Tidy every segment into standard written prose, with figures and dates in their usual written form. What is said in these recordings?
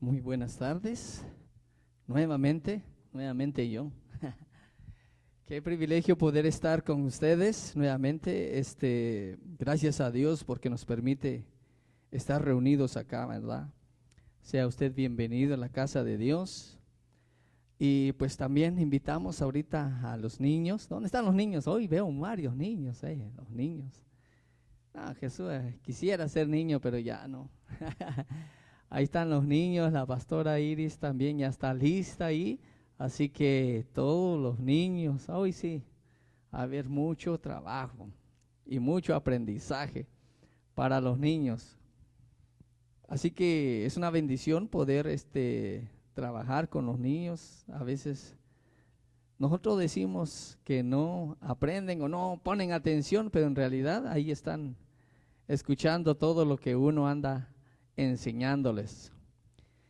Muy buenas tardes, nuevamente yo. Qué privilegio poder estar con ustedes nuevamente. Gracias a Dios porque nos permite estar reunidos acá, ¿verdad? Sea usted bienvenido a la casa de Dios. Y pues también invitamos ahorita a los niños. ¿Dónde están los niños? Hoy veo varios niños, los niños. Ah, Jesús, quisiera ser niño, pero ya no. Ahí están los niños, la pastora Iris también ya está lista ahí. Así que todos los niños, hoy sí, va a haber mucho trabajo y mucho aprendizaje para los niños. Así que es una bendición poder trabajar con los niños. A veces nosotros decimos que no aprenden o no ponen atención, pero en realidad ahí están escuchando todo lo que uno anda enseñándoles.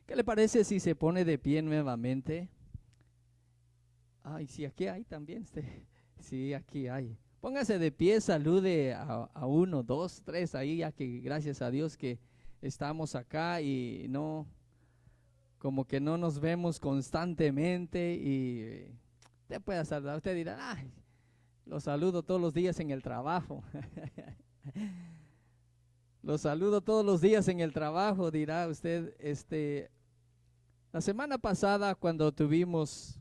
¿Qué le parece si se pone de pie nuevamente? Ay, sí, aquí hay también. Sí, aquí hay. Póngase de pie, salude a uno, dos, tres ahí, ya que gracias a Dios que estamos acá y no, como que no nos vemos constantemente y usted puede saludar. Usted dirá, ay, los saludo todos los días en el trabajo. Los saludo todos los días en el trabajo, dirá usted. La semana pasada cuando tuvimos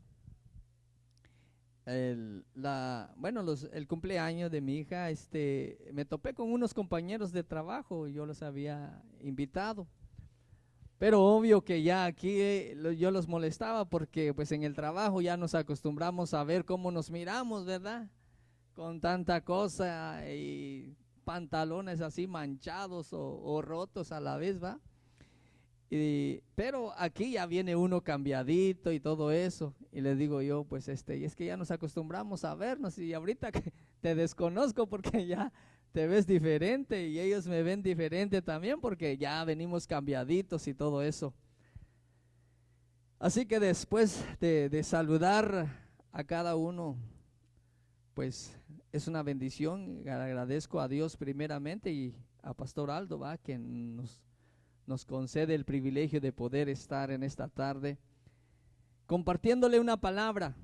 el cumpleaños de mi hija, me topé con unos compañeros de trabajo, yo los había invitado, pero obvio que ya aquí yo los molestaba porque pues en el trabajo ya nos acostumbramos a ver cómo nos miramos, ¿verdad? Con tanta cosa y pantalones así manchados o rotos a la vez, ¿va? Pero aquí ya viene uno cambiadito y todo eso. Y les digo yo, pues y es que ya nos acostumbramos a vernos y ahorita que te desconozco porque ya te ves diferente y ellos me ven diferente también porque ya venimos cambiaditos y todo eso. Así que después de saludar a cada uno, pues es una bendición. Agradezco a Dios primeramente y a Pastor Aldo, ¿va? Que nos concede el privilegio de poder estar en esta tarde compartiéndole una palabra,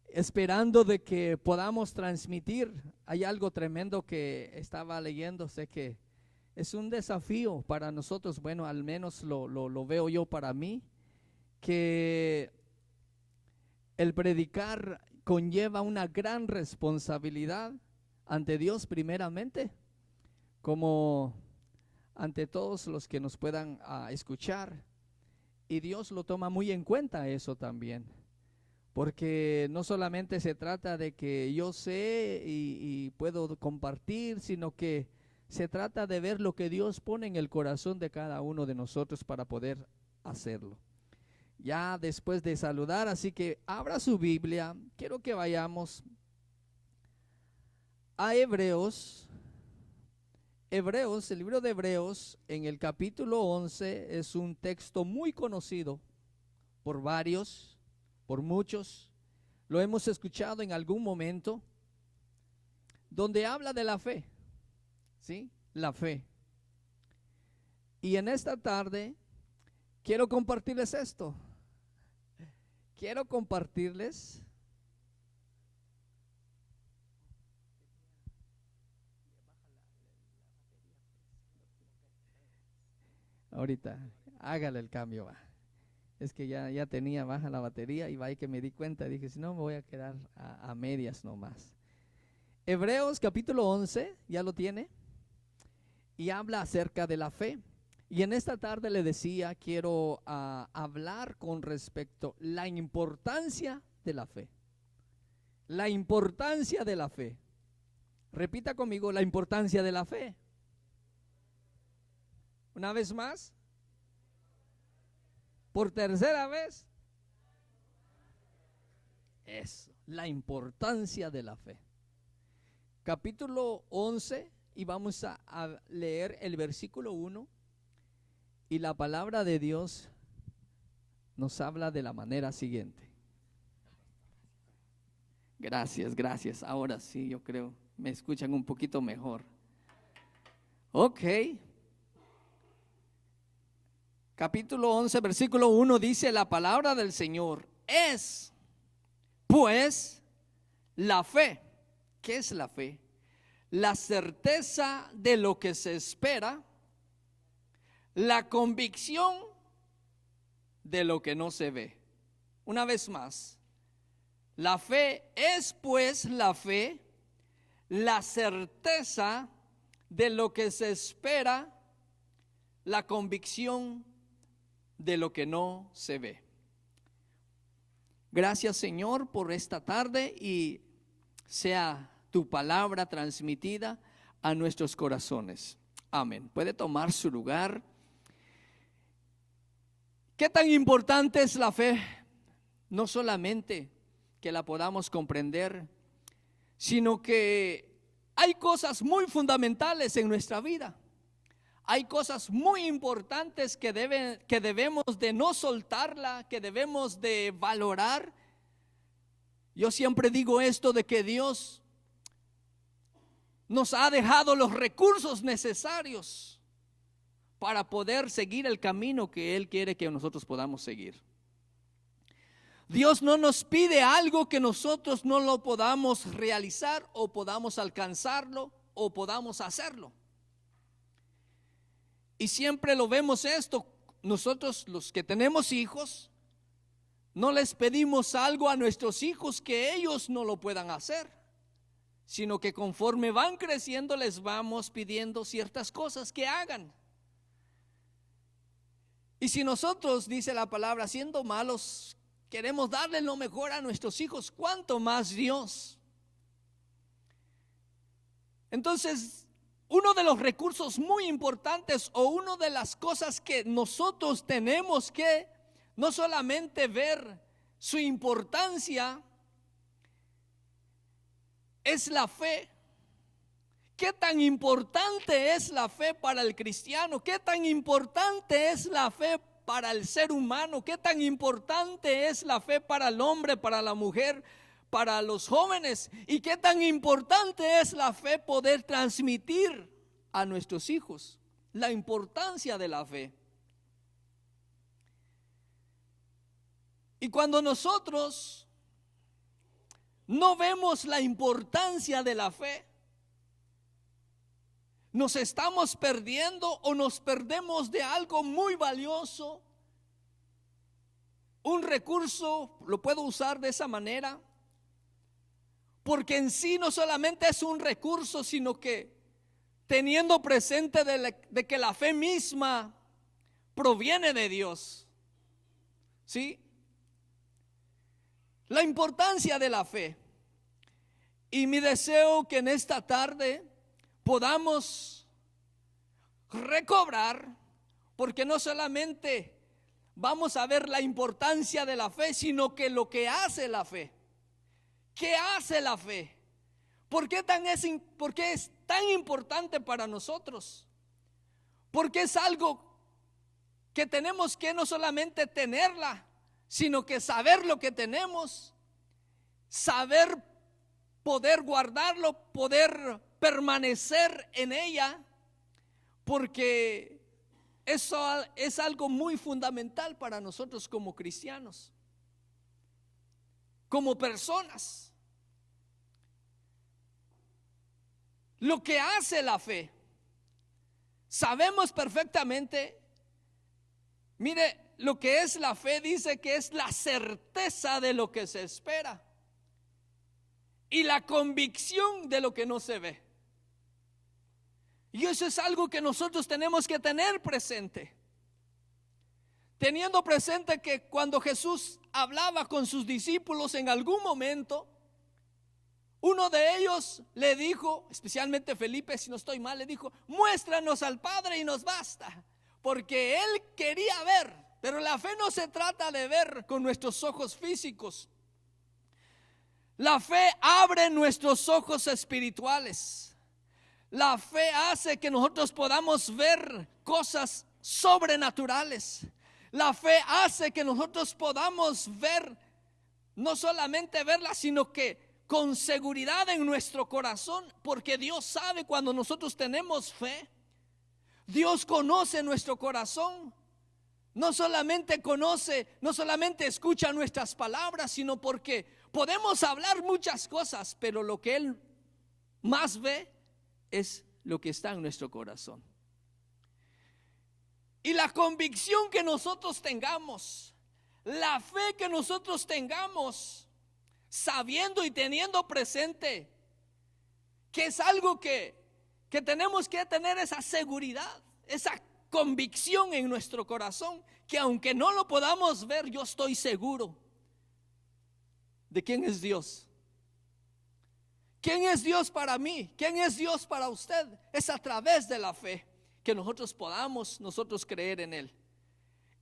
esperando de que podamos transmitir. Hay algo tremendo que estaba leyendo, sé que es un desafío para nosotros, bueno, al menos lo veo yo para mí, que el predicar conlleva una gran responsabilidad ante Dios primeramente, como ante todos los que nos puedan escuchar. Y Dios lo toma muy en cuenta eso también, porque no solamente se trata de que yo sé y puedo compartir, sino que se trata de ver lo que Dios pone en el corazón de cada uno de nosotros para poder hacerlo. Ya después de saludar, así que abra su Biblia, quiero que vayamos a Hebreos. Hebreos, el libro de Hebreos, en el capítulo 11, es un texto muy conocido por varios, por muchos. Lo hemos escuchado en algún momento, donde habla de la fe, ¿sí? La fe. Y en esta tarde quiero compartirles esto. Quiero compartirles ahorita, hágale el cambio, va. Es que ya tenía baja la batería y va, y que me di cuenta, dije, si no me voy a quedar a medias nomás. Hebreos capítulo 11, ya lo tiene, y habla acerca de la fe. Y en esta tarde le decía, quiero hablar con respecto a la importancia de la fe. La importancia de la fe. Repita conmigo, la importancia de la fe. Una vez más, por tercera vez. Eso, la importancia de la fe. Capítulo 11, y vamos a leer el versículo 1. Y la palabra de Dios nos habla de la manera siguiente. Gracias, gracias. Ahora sí, yo creo, me escuchan un poquito mejor. Ok. capítulo 11, versículo 1 dice la palabra del Señor: es pues la fe. ¿Qué es la fe? La certeza de lo que se espera, la convicción de lo que no se ve. Una vez más, la fe es pues la fe, la certeza de lo que se espera, la convicción de lo que no se ve. Gracias, Señor, por esta tarde, y sea tu palabra transmitida a nuestros corazones. Amén. Puede tomar su lugar. ¿Qué tan importante es la fe? No solamente que la podamos comprender, sino que hay cosas muy fundamentales en nuestra vida. Hay cosas muy importantes que debemos de no soltarla, que debemos de valorar. Yo siempre digo esto de que Dios nos ha dejado los recursos necesarios para poder seguir el camino que Él quiere que nosotros podamos seguir. Dios no nos pide algo que nosotros no lo podamos realizar, o podamos alcanzarlo, o podamos hacerlo. Y siempre lo vemos esto, nosotros los que tenemos hijos, no les pedimos algo a nuestros hijos que ellos no lo puedan hacer, sino que conforme van creciendo les vamos pidiendo ciertas cosas que hagan. Y si nosotros, dice la palabra, siendo malos, queremos darle lo mejor a nuestros hijos, ¿cuánto más Dios? Entonces, uno de los recursos muy importantes, o una de las cosas que nosotros tenemos que no solamente ver su importancia, es la fe. ¿Qué tan importante es la fe para el cristiano? ¿Qué tan importante es la fe para el ser humano? ¿Qué tan importante es la fe para el hombre, para la mujer, para los jóvenes? ¿Y qué tan importante es la fe poder transmitir a nuestros hijos? La importancia de la fe. Y cuando nosotros no vemos la importancia de la fe, nos estamos perdiendo, o nos perdemos de algo muy valioso. Un recurso, lo puedo usar de esa manera, porque en sí no solamente es un recurso, sino que teniendo presente de que la fe misma proviene de Dios. ¿Sí? La importancia de la fe. Y mi deseo que en esta tarde podamos recobrar, porque no solamente vamos a ver la importancia de la fe, sino que lo que hace la fe. ¿Qué hace la fe? ¿Por qué es tan importante para nosotros? Porque es algo que tenemos que no solamente tenerla, sino que saber lo que tenemos, saber poder guardarlo, poder permanecer en ella, porque eso es algo muy fundamental para nosotros como cristianos, como personas. Lo que hace la fe, sabemos perfectamente. Mire, lo que es la fe dice que es la certeza de lo que se espera y la convicción de lo que no se ve. Y eso es algo que nosotros tenemos que tener presente. Teniendo presente que cuando Jesús hablaba con sus discípulos, en algún momento uno de ellos le dijo, especialmente Felipe, si no estoy mal, le dijo: muéstranos al Padre y nos basta. Porque él quería ver, pero la fe no se trata de ver con nuestros ojos físicos. La fe abre nuestros ojos espirituales. La fe hace que nosotros podamos ver cosas sobrenaturales. La fe hace que nosotros podamos ver, no solamente verla, sino que con seguridad en nuestro corazón, porque Dios sabe cuando nosotros tenemos fe. Dios conoce nuestro corazón. no solamente conoce, no solamente escucha nuestras palabras, sino porque podemos hablar muchas cosas, pero lo que Él más ve es lo que está en nuestro corazón. Y la convicción que nosotros tengamos, la fe que nosotros tengamos, sabiendo y teniendo presente que es algo que tenemos que tener esa seguridad, esa convicción en nuestro corazón, que aunque no lo podamos ver, yo estoy seguro de quién es Dios. ¿Quién es Dios para mí? ¿Quién es Dios para usted? Es a través de la fe que nosotros podamos creer en Él.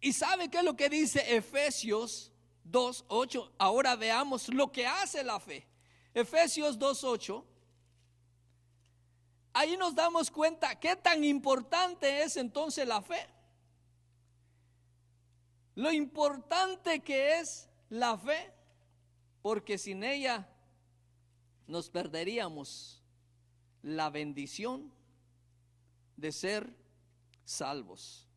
¿Y sabe qué es lo que dice Efesios 2:8? Ahora veamos lo que hace la fe. Efesios 2:8. Ahí nos damos cuenta qué tan importante es entonces la fe. Lo importante que es la fe, porque sin ella nos perderíamos la bendición de ser salvos.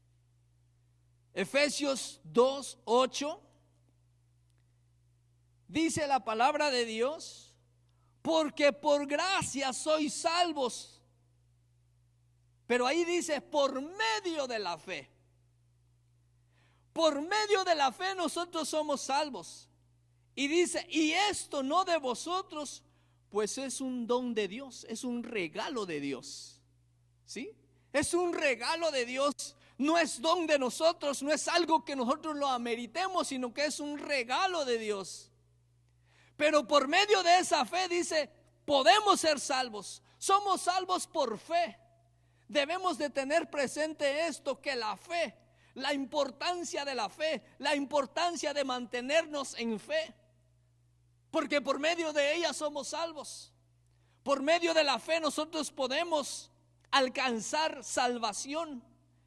Efesios 2:8 dice la palabra de Dios: porque por gracia sois salvos. Pero ahí dice por medio de la fe. Por medio de la fe nosotros somos salvos. Y dice, y esto no de vosotros, pues es un don de Dios, es un regalo de Dios. ¿Sí? Es un regalo de Dios. No es don de nosotros, no es algo que nosotros lo ameritemos, sino que es un regalo de Dios. Pero por medio de esa fe dice, podemos ser salvos. Somos salvos por fe. Debemos de tener presente esto, que la fe, la importancia de la fe, la importancia de mantenernos en fe, porque por medio de ella somos salvos. Por medio de la fe nosotros podemos alcanzar salvación,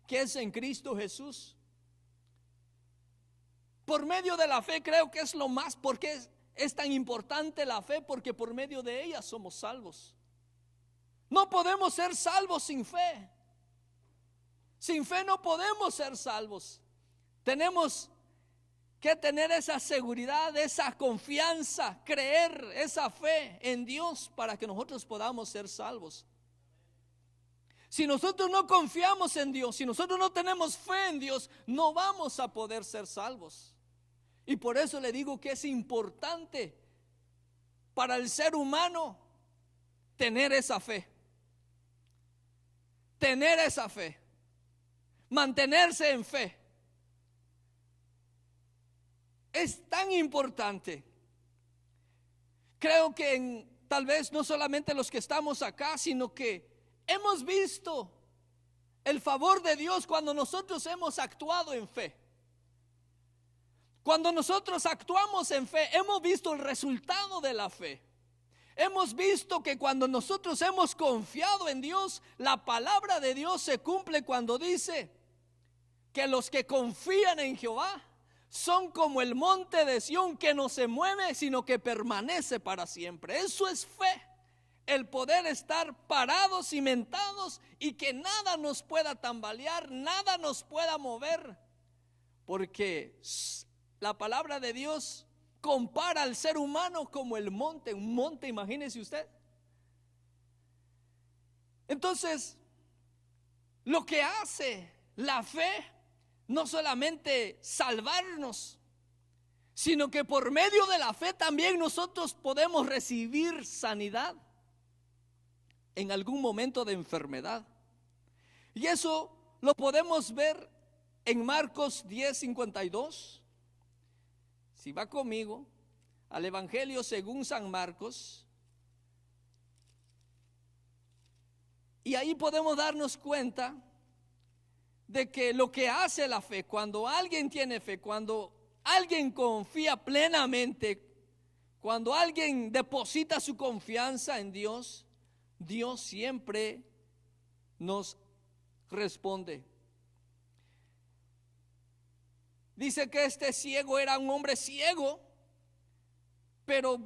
que es en Cristo Jesús. Por medio de la fe creo que es lo más, porque es tan importante la fe, porque por medio de ella somos salvos. No podemos ser salvos sin fe. Sin fe no podemos ser salvos. Tenemos que tener esa seguridad, esa confianza, creer esa fe en Dios para que nosotros podamos ser salvos. Si nosotros no confiamos en Dios, si nosotros no tenemos fe en Dios, no vamos a poder ser salvos. Y por eso le digo que es importante para el ser humano tener esa fe. Tener esa fe, mantenerse en fe, es tan importante. Creo que tal vez no solamente los que estamos acá, sino que hemos visto el favor de Dios cuando nosotros hemos actuado en fe. Cuando nosotros actuamos en fe, hemos visto el resultado de la fe. Hemos visto que cuando nosotros hemos confiado en Dios, la palabra de Dios se cumple cuando dice que los que confían en Jehová son como el monte de Sión, que no se mueve sino que permanece para siempre. Eso es fe, el poder estar parados, cimentados, y que nada nos pueda tambalear, nada nos pueda mover, porque la palabra de Dios compara al ser humano como el monte, un monte, imagínese usted. Entonces, lo que hace la fe no solamente salvarnos, sino que por medio de la fe también nosotros podemos recibir sanidad en algún momento de enfermedad. Y eso lo podemos ver en Marcos 10:52. Si va conmigo al Evangelio según San Marcos, y ahí podemos darnos cuenta de que lo que hace la fe, cuando alguien tiene fe, cuando alguien confía plenamente, cuando alguien deposita su confianza en Dios, Dios siempre nos responde. Dice que este ciego era un hombre ciego, pero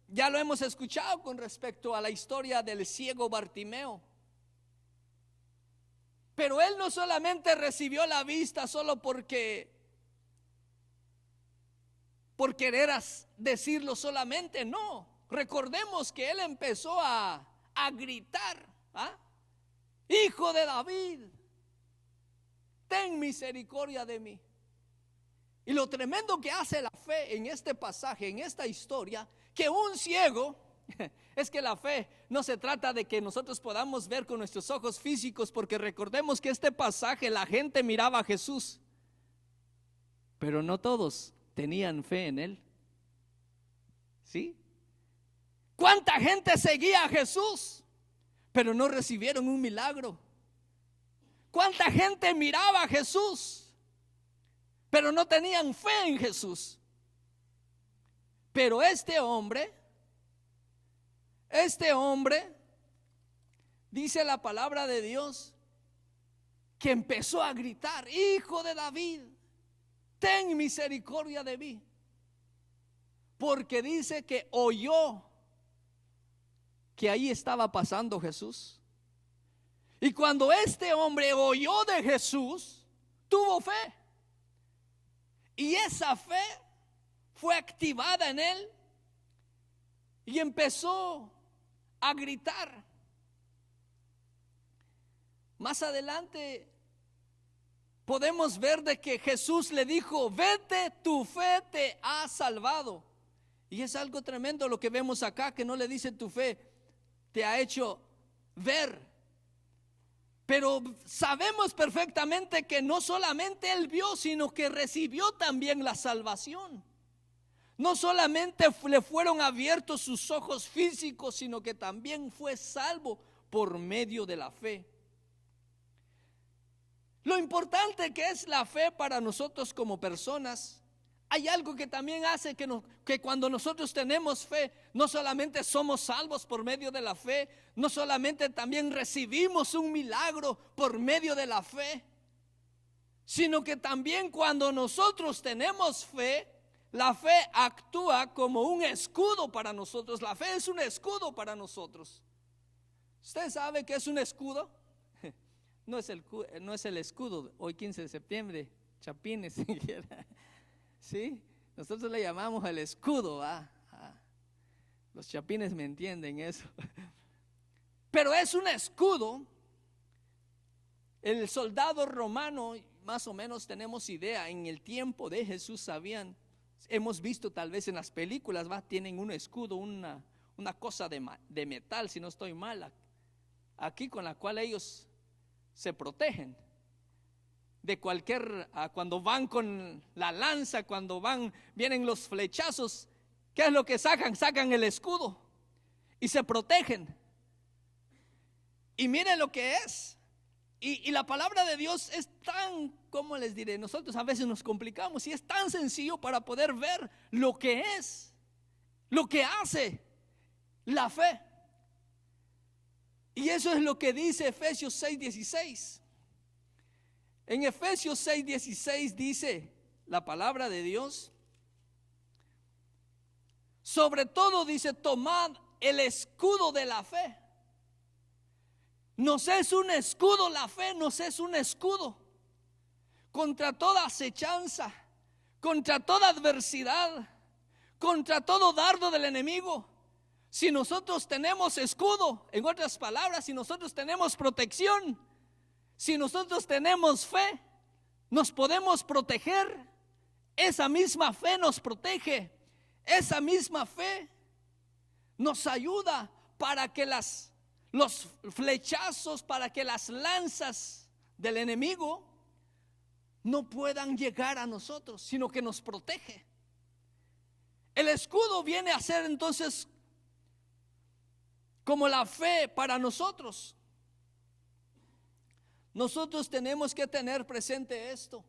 ya lo hemos escuchado con respecto a la historia del ciego Bartimeo. Pero él no solamente recibió la vista solo por querer decirlo solamente, no. Recordemos que él empezó a gritar, ¿ah? Hijo de David, ten misericordia de mí. Y lo tremendo que hace la fe en este pasaje, en esta historia, que un ciego, es que la fe no se trata de que nosotros podamos ver con nuestros ojos físicos, porque recordemos que este pasaje la gente miraba a Jesús, pero no todos tenían fe en él. ¿Sí? ¿Cuánta gente seguía a Jesús, pero no recibieron un milagro? ¿Cuánta gente miraba a Jesús, pero no tenían fe en Jesús? Pero este hombre, dice la palabra de Dios, que empezó a gritar: Hijo de David, ten misericordia de mí. Porque dice que oyó que ahí estaba pasando Jesús. Y cuando este hombre oyó de Jesús, tuvo fe. Y esa fe fue activada en él y empezó a gritar. Más adelante podemos ver de que Jesús le dijo: vete, tu fe te ha salvado. Y es algo tremendo lo que vemos acá, que no le dice tu fe te ha hecho ver. Pero sabemos perfectamente que no solamente él vio, sino que recibió también la salvación. No solamente le fueron abiertos sus ojos físicos, sino que también fue salvo por medio de la fe. Lo importante que es la fe para nosotros como personas, hay algo que también hace que cuando nosotros tenemos fe, no solamente somos salvos por medio de la fe, no solamente también recibimos un milagro por medio de la fe, sino que también cuando nosotros tenemos fe, la fe actúa como un escudo para nosotros. La fe es un escudo para nosotros. ¿Usted sabe qué es un escudo? No es el escudo, hoy 15 de septiembre, chapines, ¿sí? Nosotros le llamamos el escudo, los chapines me entienden eso. Pero es un escudo. El soldado romano, más o menos tenemos idea, en el tiempo de Jesús hemos visto tal vez en las películas, tienen un escudo, una cosa de metal, si no estoy mal, aquí con la cual ellos se protegen de cualquier, cuando van con la lanza, cuando vienen los flechazos, ¿qué es lo que sacan? Sacan el escudo y se protegen. Y miren lo que es. Y la palabra de Dios es tan, ¿cómo les diré? Nosotros a veces nos complicamos y es tan sencillo para poder ver lo que es, lo que hace la fe. Y eso es lo que dice Efesios 6:16. En Efesios 6:16 dice la palabra de Dios: sobre todo dice, tomad el escudo de la fe. Nos es un escudo la fe, nos es un escudo contra toda acechanza, contra toda adversidad, contra todo dardo del enemigo. Si nosotros tenemos escudo, en otras palabras, si nosotros tenemos protección, si nosotros tenemos fe, nos podemos proteger. Esa misma fe nos protege. Esa misma fe nos ayuda para que los flechazos, para que las lanzas del enemigo no puedan llegar a nosotros, sino que nos protege. El escudo viene a ser entonces como la fe para nosotros. Nosotros tenemos que tener presente esto.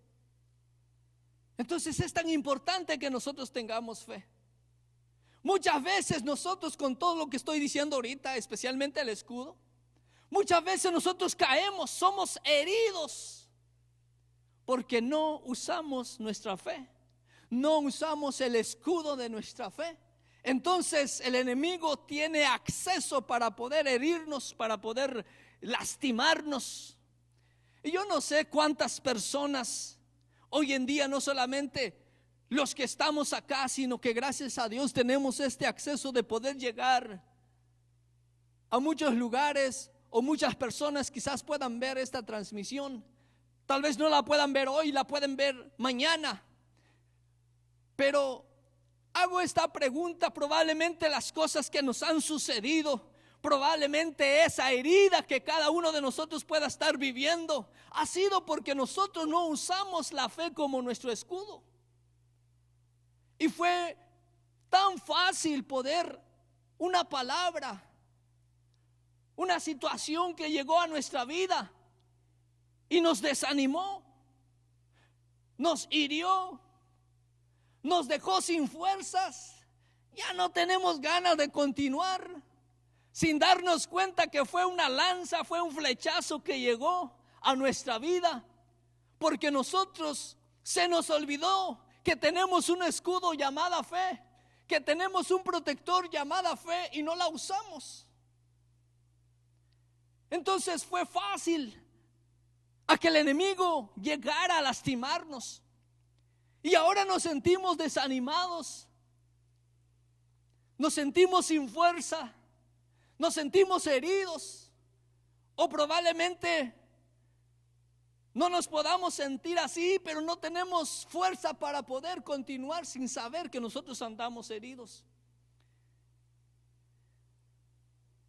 Entonces es tan importante que nosotros tengamos fe. Muchas veces nosotros, con todo lo que estoy diciendo ahorita, especialmente el escudo, muchas veces nosotros caemos, somos heridos porque no usamos nuestra fe, no usamos el escudo de nuestra fe. Entonces el enemigo tiene acceso para poder herirnos, para poder lastimarnos. Y yo no sé cuántas personas hoy en día, no solamente los que estamos acá, sino que gracias a Dios tenemos este acceso de poder llegar a muchos lugares, o muchas personas quizás puedan ver esta transmisión. Tal vez no la puedan ver hoy, la pueden ver mañana. Pero hago esta pregunta: probablemente las cosas que nos han sucedido, probablemente esa herida que cada uno de nosotros pueda estar viviendo, ha sido porque nosotros no usamos la fe como nuestro escudo. Y fue tan fácil poder, una palabra, una situación que llegó a nuestra vida y nos desanimó, nos hirió, nos dejó sin fuerzas. Ya no tenemos ganas de continuar, sin darnos cuenta que fue una lanza, fue un flechazo que llegó a nuestra vida, porque nosotros se nos olvidó que tenemos un escudo llamada fe, que tenemos un protector llamada fe, y no la usamos. Entonces fue fácil a que el enemigo llegara a lastimarnos, y ahora nos sentimos desanimados, nos sentimos sin fuerza, nos sentimos heridos, o probablemente no nos podamos sentir así, pero no tenemos fuerza para poder continuar sin saber que nosotros andamos heridos.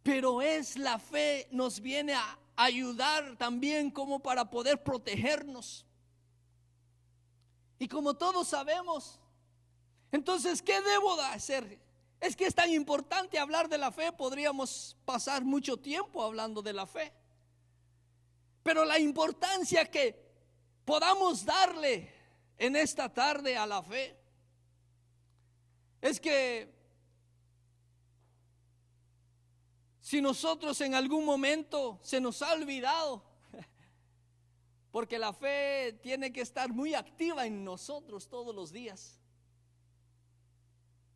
Pero es la fe, nos viene a ayudar también como para poder protegernos. Y como todos sabemos, entonces, ¿qué debo de hacer? Es que es tan importante hablar de la fe, podríamos pasar mucho tiempo hablando de la fe. Pero la importancia que podamos darle en esta tarde a la fe es que si nosotros en algún momento se nos ha olvidado, porque la fe tiene que estar muy activa en nosotros todos los días.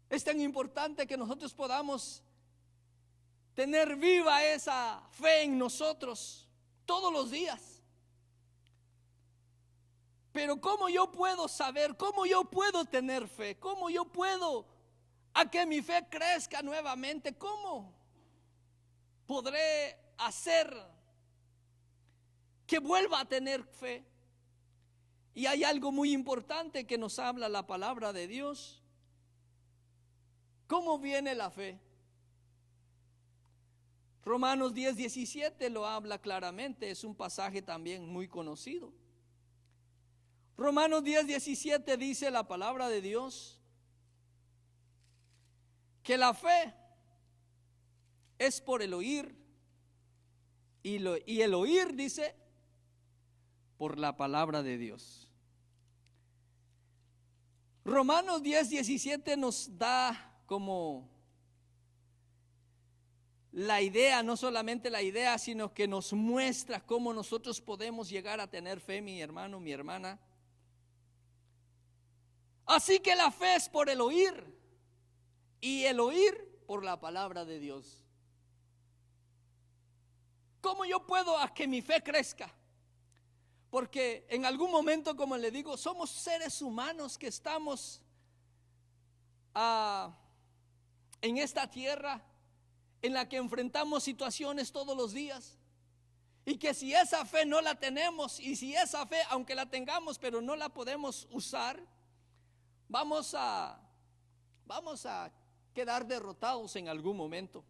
Es tan importante que nosotros podamos tener viva esa fe en nosotros todos los días. Pero ¿cómo yo puedo saber? ¿Cómo yo puedo tener fe? ¿Cómo yo puedo a que mi fe crezca nuevamente? ¿Cómo podré hacer que vuelva a tener fe? Y hay algo muy importante que nos habla la palabra de Dios. ¿Cómo viene la fe? Romanos 10:17 lo habla claramente, es un pasaje también muy conocido. Romanos 10:17 dice la palabra de Dios que la fe es por el oír, y el oír, dice, por la palabra de Dios. Romanos 10:17 nos da como la idea, no solamente la idea, sino que nos muestra cómo nosotros podemos llegar a tener fe, mi hermano, mi hermana. Así que la fe es por el oír, y el oír por la palabra de Dios. ¿Cómo yo puedo a que mi fe crezca? Porque en algún momento, como le digo, somos seres humanos que estamos en esta tierra en la que enfrentamos situaciones todos los días, y que si esa fe no la tenemos, y si esa fe, aunque la tengamos, pero no la podemos usar, vamos a quedar derrotados en algún momento.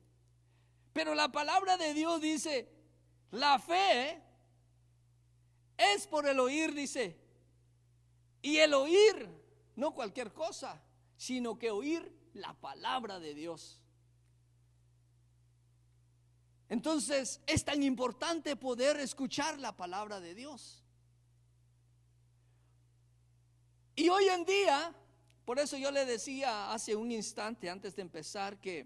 Pero la palabra de Dios dice, la fe es por el oír, dice, y el oír no cualquier cosa, sino que oír la palabra de Dios. Entonces es tan importante poder escuchar la palabra de Dios. Y hoy en día, por eso yo le decía hace un instante antes de empezar, que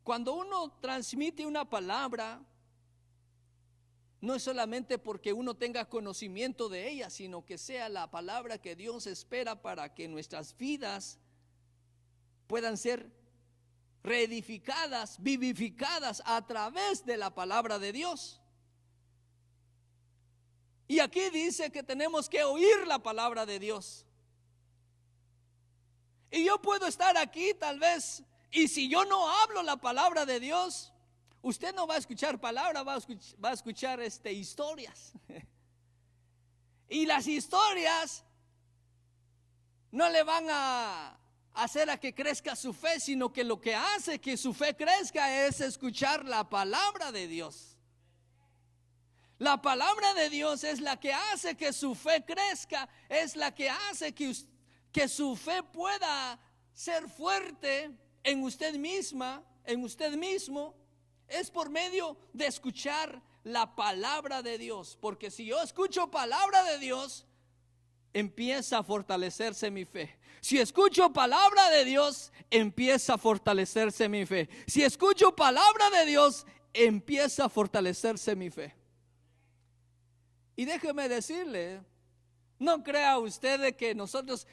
cuando uno transmite una palabra, no es solamente porque uno tenga conocimiento de ella, sino que sea la palabra que Dios espera para que nuestras vidas puedan ser reedificadas, vivificadas a través de la palabra de Dios. Y aquí dice que tenemos que oír la palabra de Dios. Y yo puedo estar aquí tal vez, y si yo no hablo la palabra de Dios, usted no va a escuchar palabra, va a escuchar historias. Y las historias no le van a hacer a que crezca su fe, sino que lo que hace que su fe crezca es escuchar la palabra de Dios. La palabra de Dios es la que hace que su fe crezca, es la que hace que su fe pueda ser fuerte en usted misma, en usted mismo. Es por medio de escuchar la palabra de Dios, porque si yo escucho palabra de Dios, empieza a fortalecerse mi fe. Si escucho palabra de Dios, empieza a fortalecerse mi fe. Si escucho palabra de Dios, empieza a fortalecerse mi fe. Y déjeme decirle, no crea usted de que nosotros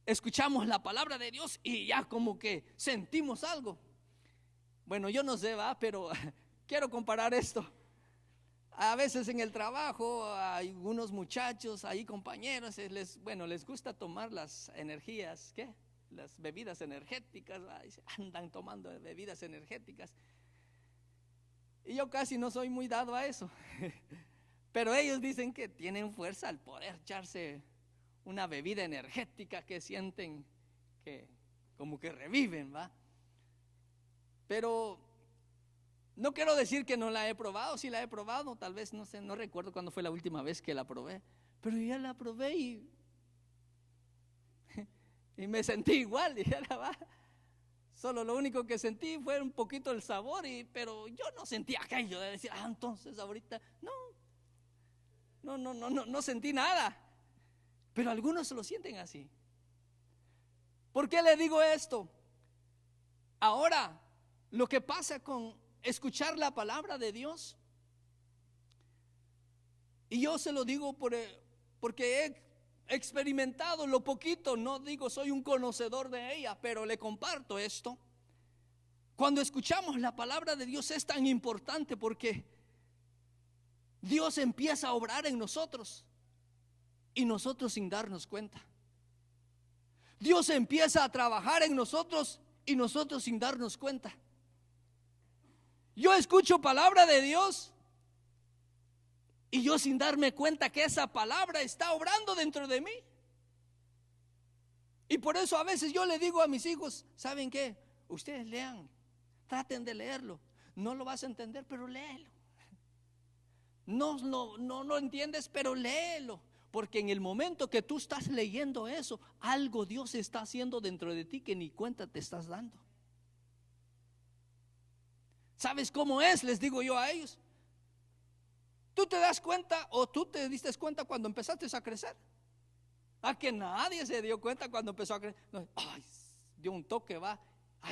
escuchamos la palabra de Dios y ya como que sentimos algo. Bueno, yo no sé, pero quiero comparar esto. A veces en el trabajo hay unos muchachos, hay compañeros, les gusta tomar las energías, las bebidas energéticas, andan tomando bebidas energéticas. Y yo casi no soy muy dado a eso. Pero ellos dicen que tienen fuerza al poder echarse una bebida energética, que sienten que como que reviven, ¿va? Pero no quiero decir que no la he probado. Sí la he probado, tal vez, no sé, no recuerdo cuándo fue la última vez que la probé, pero ya la probé y me sentí igual, y ya la va. Solo lo único que sentí fue un poquito el sabor, pero yo no sentí aquello de decir, entonces ahorita no sentí nada. Pero algunos lo sienten así. ¿Por qué le digo esto? Ahora, lo que pasa con escuchar la palabra de Dios, y yo se lo digo porque he experimentado lo poquito, no digo soy un conocedor de ella, pero le comparto esto. Cuando escuchamos la palabra de Dios es tan importante porque Dios empieza a obrar en nosotros y nosotros sin darnos cuenta. Dios empieza a trabajar en nosotros y nosotros sin darnos cuenta. Yo escucho palabra de Dios y yo sin darme cuenta que esa palabra está obrando dentro de mí. Y por eso a veces yo le digo a mis hijos, ¿saben qué? Ustedes lean, traten de leerlo. No lo vas a entender, pero léelo. No lo entiendes, pero léelo. Porque en el momento que tú estás leyendo eso, algo Dios está haciendo dentro de ti que ni cuenta te estás dando. ¿Sabes cómo es? Les digo yo a ellos. ¿Tú te das cuenta o tú te diste cuenta cuando empezaste a crecer? A que nadie se dio cuenta cuando empezó a crecer. No, dio un toque,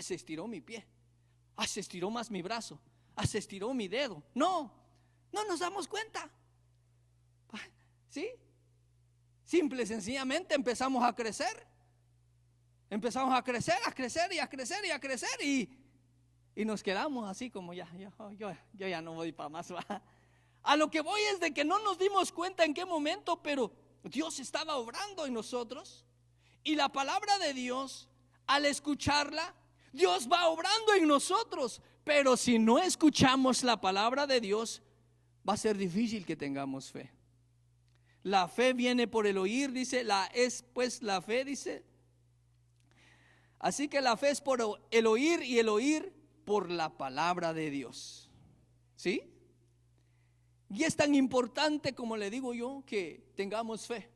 se estiró mi pie, se estiró más mi brazo, se estiró mi dedo. No nos damos cuenta. ¿Sí? Simple y sencillamente empezamos a crecer. Empezamos a crecer y a crecer y a crecer y nos quedamos así como yo ya no voy para más, ¿va? A lo que voy es de que no nos dimos cuenta en qué momento, pero Dios estaba obrando en nosotros. Y la palabra de Dios, al escucharla, Dios va obrando en nosotros. Pero si no escuchamos la palabra de Dios, va a ser difícil que tengamos fe. La fe viene por el oír, dice, la fe, dice. Así que la fe es por el oír y el oír por la palabra de Dios. ¿Sí? Y es tan importante, como le digo yo, que tengamos fe.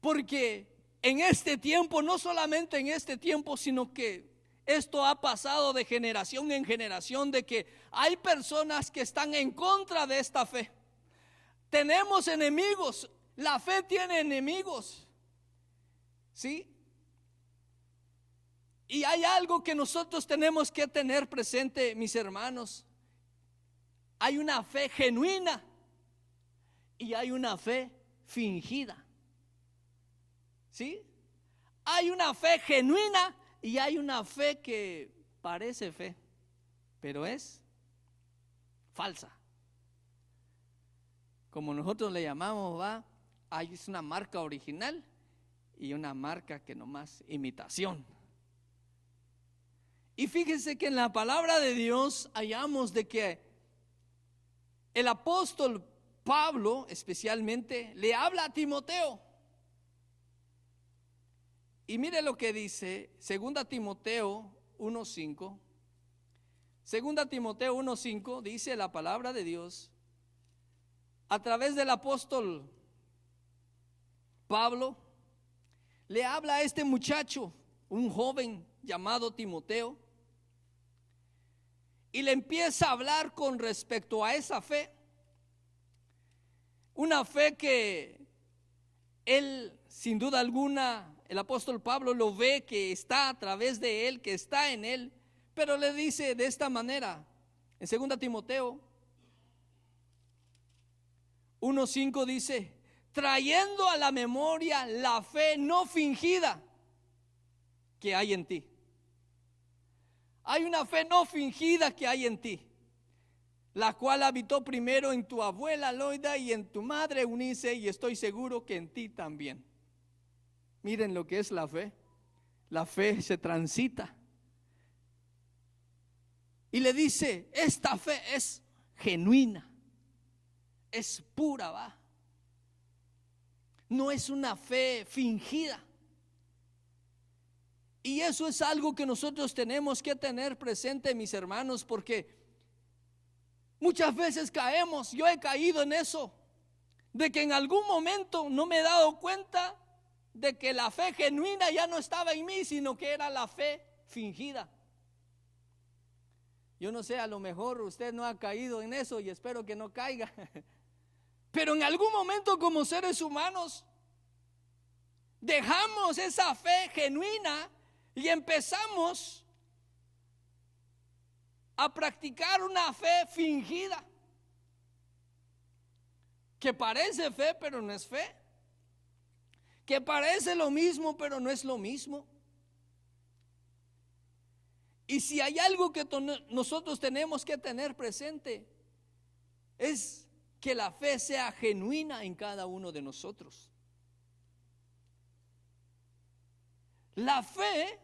Porque en este tiempo, no solamente en este tiempo, sino que esto ha pasado de generación en generación, de que hay personas que están en contra de esta fe. Tenemos enemigos, la fe tiene enemigos. ¿Sí? Y hay algo que nosotros tenemos que tener presente, mis hermanos. Hay una fe genuina y hay una fe fingida. ¿Sí? Hay una fe genuina y hay una fe que parece fe, pero es falsa. como nosotros le llamamos, va, hay una marca original y una marca que nomás imitación. Y fíjense que en la palabra de Dios hallamos de que el apóstol Pablo especialmente le habla a Timoteo. Y mire lo que dice 2 Timoteo 1:5. 2 Timoteo 1:5 dice la palabra de Dios a través del apóstol Pablo. Le habla a este muchacho, un joven llamado Timoteo, y le empieza a hablar con respecto a esa fe. Una fe que él, sin duda alguna, el apóstol Pablo lo ve que está a través de él, que está en él, pero le dice de esta manera, en 2 Timoteo 1:5 dice, trayendo a la memoria la fe no fingida que hay en ti. Hay una fe no fingida que hay en ti, la cual habitó primero en tu abuela Loida y en tu madre Eunice, y estoy seguro que en ti también. Miren lo que es la fe. La fe se transita. Y le dice, esta fe es genuina, es pura, va. No es una fe fingida. Y eso es algo que nosotros tenemos que tener presente, mis hermanos, porque muchas veces caemos, yo he caído en eso, de que en algún momento no me he dado cuenta de que la fe genuina ya no estaba en mí, sino que era la fe fingida. Yo no sé, a lo mejor usted no ha caído en eso y espero que no caiga. Pero en algún momento como seres humanos dejamos esa fe genuina y empezamos a practicar una fe fingida, que parece fe pero no es fe, que parece lo mismo pero no es lo mismo. Y si hay algo que nosotros tenemos que tener presente, es que la fe sea genuina en cada uno de nosotros. La fe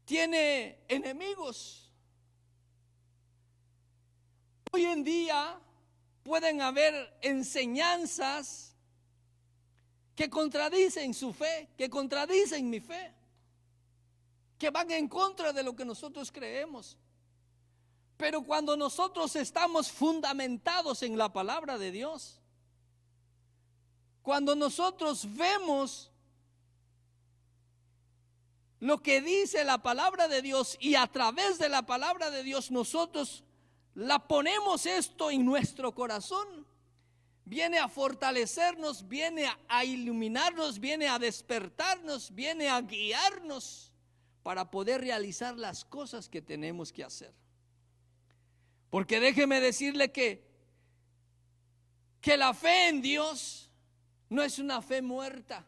tiene enemigos. Hoy en día pueden haber enseñanzas que contradicen su fe, que contradicen mi fe, que van en contra de lo que nosotros creemos. Pero cuando nosotros estamos fundamentados en la palabra de Dios, cuando nosotros vemos lo que dice la palabra de Dios y a través de la palabra de Dios nosotros la ponemos esto en nuestro corazón, viene a fortalecernos, viene a iluminarnos, viene a despertarnos, viene a guiarnos para poder realizar las cosas que tenemos que hacer. Porque déjeme decirle que la fe en Dios no es una fe muerta,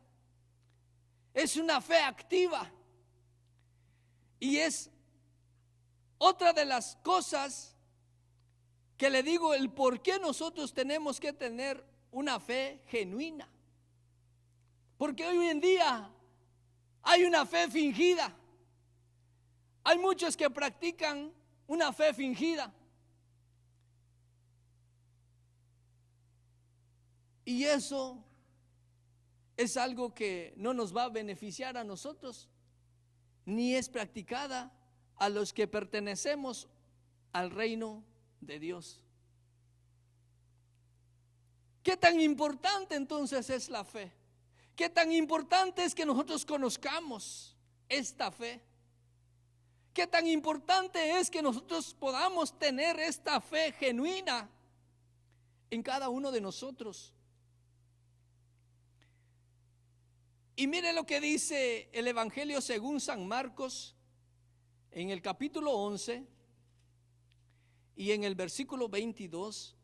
es una fe activa. Y es otra de las cosas que le digo, el por qué nosotros tenemos que tener una fe genuina. Porque hoy en día hay una fe fingida. Hay muchos que practican una fe fingida. Y eso es algo que no nos va a beneficiar a nosotros, ni es practicada a los que pertenecemos al reino de Dios. ¿Qué tan importante entonces es la fe? ¿Qué tan importante es que nosotros conozcamos esta fe? ¿Qué tan importante es que nosotros podamos tener esta fe genuina en cada uno de nosotros? Y mire lo que dice el Evangelio según San Marcos en el capítulo 11 y en el versículo 22.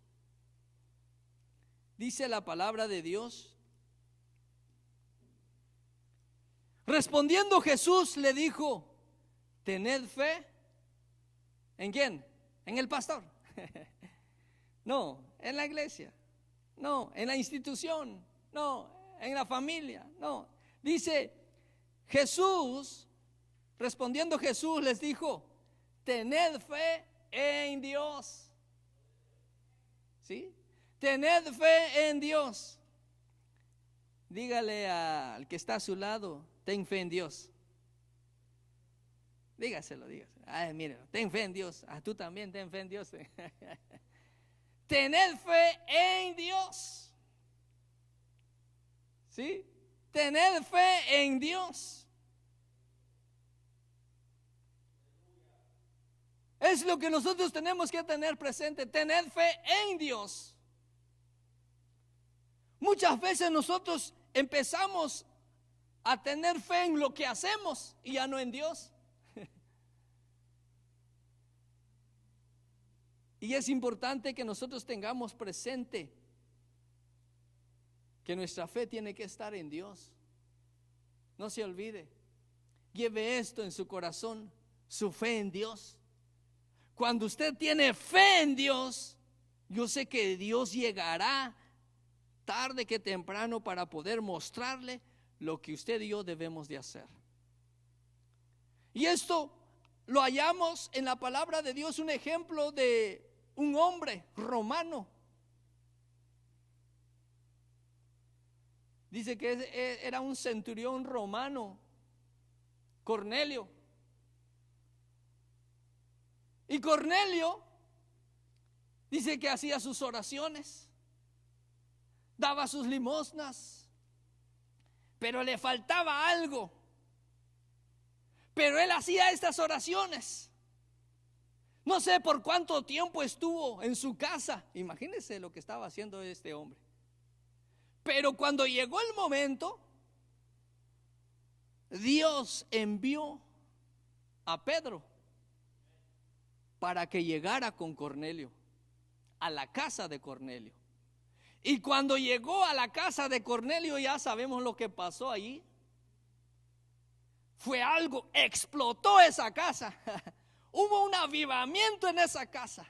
Dice la palabra de Dios: respondiendo Jesús le dijo, tened fe. ¿En quién? En el pastor. No, en la iglesia, no, en la institución, no, en la familia, no. Dice Jesús, respondiendo Jesús les dijo, tened fe en Dios. ¿Sí? Tened fe en Dios. Dígale al que está a su lado, ten fe en Dios. Dígaselo. Ay, mire, ten fe en Dios. Tú también ten fe en Dios. Tened fe en Dios. ¿Sí? Tened fe en Dios. Es lo que nosotros tenemos que tener presente. Tened fe en Dios. Muchas veces nosotros empezamos a tener fe en lo que hacemos y ya no en Dios. Y es importante que nosotros tengamos presente que nuestra fe tiene que estar en Dios. No se olvide. Lleve esto en su corazón, su fe en Dios. Cuando usted tiene fe en Dios, yo sé que Dios llegará tarde que temprano para poder mostrarle lo que usted y yo debemos de hacer. Y esto lo hallamos en la palabra de Dios, un ejemplo de un hombre romano. Dice que era un centurión romano, Cornelio. Y Cornelio dice que hacía sus oraciones, daba sus limosnas, pero le faltaba algo. Pero él hacía estas oraciones. No sé por cuánto tiempo estuvo en su casa. Imagínense lo que estaba haciendo este hombre. Pero cuando llegó el momento, Dios envió a Pedro para que llegara con Cornelio a la casa de Cornelio. Y cuando llegó a la casa de Cornelio, ya sabemos lo que pasó allí. Fue algo, explotó esa casa. Hubo un avivamiento en esa casa.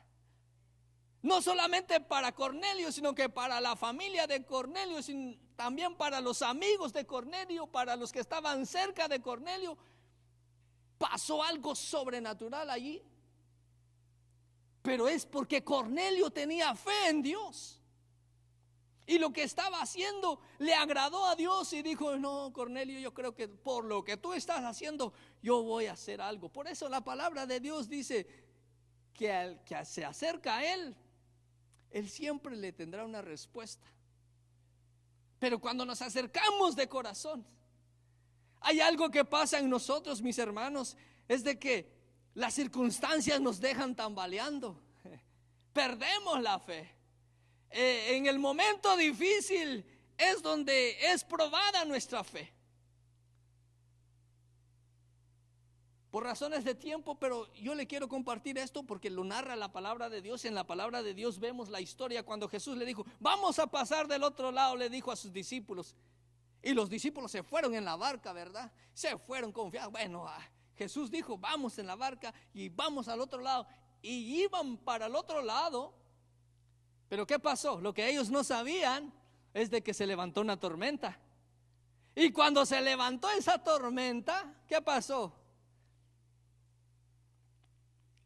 No solamente para Cornelio, sino que para la familia de Cornelio, sino también para los amigos de Cornelio, para los que estaban cerca de Cornelio. Pasó algo sobrenatural allí. Pero es porque Cornelio tenía fe en Dios. Y lo que estaba haciendo le agradó a Dios y dijo, no, Cornelio, yo creo que por lo que tú estás haciendo, yo voy a hacer algo. Por eso la palabra de Dios dice que al que se acerca a Él siempre le tendrá una respuesta. Pero cuando nos acercamos de corazón, hay algo que pasa en nosotros, mis hermanos, es de que las circunstancias nos dejan tambaleando. Perdemos la fe. En el momento difícil es donde es probada nuestra fe. Por razones de tiempo, pero yo le quiero compartir esto porque lo narra la palabra de Dios. En la palabra de Dios vemos la historia cuando Jesús le dijo, vamos a pasar del otro lado, le dijo a sus discípulos. Y los discípulos se fueron en la barca, ¿verdad? Se fueron confiados. Bueno, Jesús dijo, vamos en la barca y vamos al otro lado. Y iban para el otro lado. Pero ¿qué pasó? Lo que ellos no sabían es de que se levantó una tormenta. Y cuando se levantó esa tormenta, ¿qué pasó?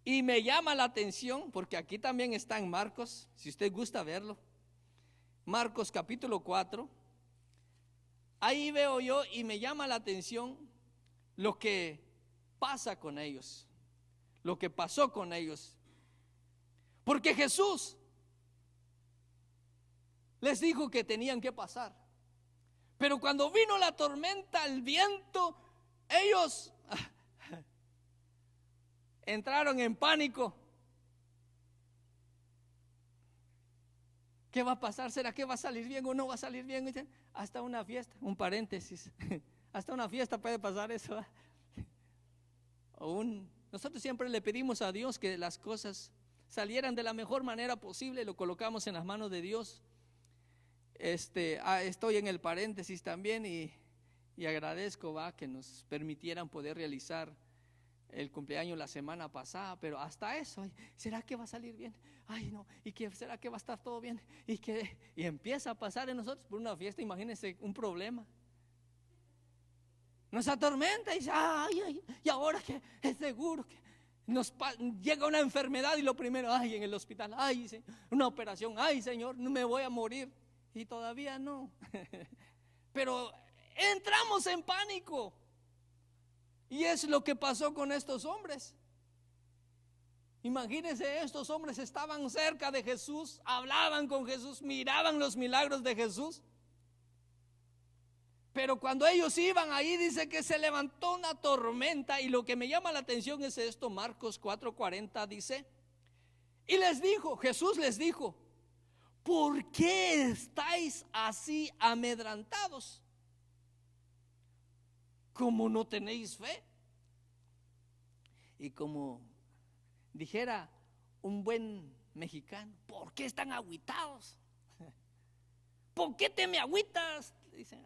Y me llama la atención, porque aquí también está en Marcos, si usted gusta verlo. Marcos capítulo 4. Ahí veo yo y me llama la atención lo que pasa con ellos, lo que pasó con ellos. Porque Jesús les dijo que tenían que pasar. Pero cuando vino la tormenta, el viento, ellos entraron en pánico. ¿Qué va a pasar? ¿Será que va a salir bien o no va a salir bien? Hasta una fiesta, un paréntesis, hasta una fiesta puede pasar eso. Nosotros siempre le pedimos a Dios que las cosas salieran de la mejor manera posible, lo colocamos en las manos de Dios. Estoy en el paréntesis también y agradezco que nos permitieran poder realizar el cumpleaños la semana pasada, pero hasta eso, ay, ¿será que va a salir bien? Ay, no, ¿y qué será que va a estar todo bien? Y empieza a pasar en nosotros por una fiesta, imagínense un problema. Nos atormenta y dice, ay, y ahora que es seguro que llega una enfermedad y lo primero, ay, en el hospital, ay, una operación, ay, Señor, no me voy a morir. Y todavía no. Pero entramos en pánico. Y es lo que pasó con estos hombres. Imagínense, estos hombres estaban cerca de Jesús, hablaban con Jesús, miraban los milagros de Jesús. Pero cuando ellos iban ahí, dice que se levantó una tormenta. Y lo que me llama la atención es esto, Marcos 4:40 dice, y les dijo, Jesús les dijo, ¿por qué estáis así amedrentados? ¿Cómo no tenéis fe? Y como dijera un buen mexicano, ¿por qué están agüitados? ¿Por qué te me agüitas? Dicen,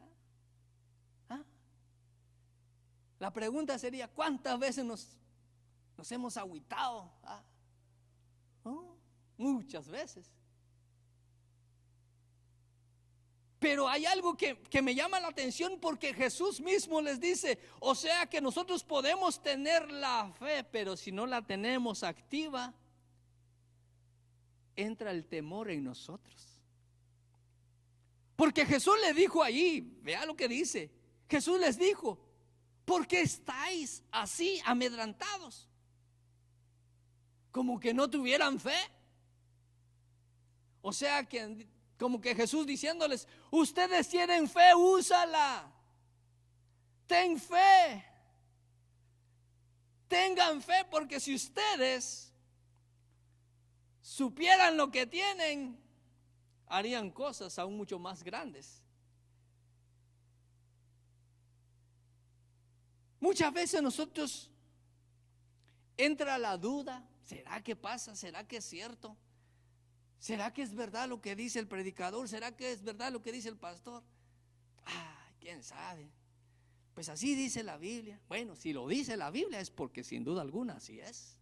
la pregunta sería, ¿cuántas veces nos hemos agüitado? Muchas veces. Pero hay algo que me llama la atención, porque Jesús mismo les dice, o sea que nosotros podemos tener la fe, pero si no la tenemos activa, entra el temor en nosotros. Porque Jesús le dijo ahí, vea lo que dice, Jesús les dijo, ¿por qué estáis así amedrentados? Como que no tuvieran fe. O sea que como que Jesús diciéndoles, ustedes tienen fe, úsala. Ten fe. Tengan fe, porque si ustedes supieran lo que tienen, harían cosas aún mucho más grandes. Muchas veces nosotros entra la duda, ¿será que pasa? ¿Será que es cierto? ¿Será que es verdad lo que dice el predicador? ¿Será que es verdad lo que dice el pastor? ¿Quién sabe? Pues así dice la Biblia. Bueno, si lo dice la Biblia es porque sin duda alguna así es.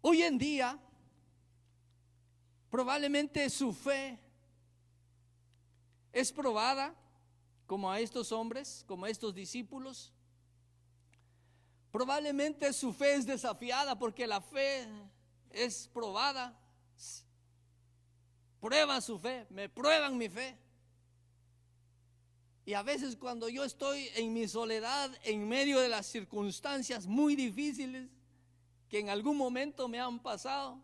Hoy en día, probablemente su fe es probada, como a estos hombres, como a estos discípulos. Probablemente su fe es desafiada, porque la fe es probada. Prueban su fe, me prueban mi fe. Y a veces cuando yo estoy en mi soledad, en medio de las circunstancias muy difíciles que en algún momento me han pasado,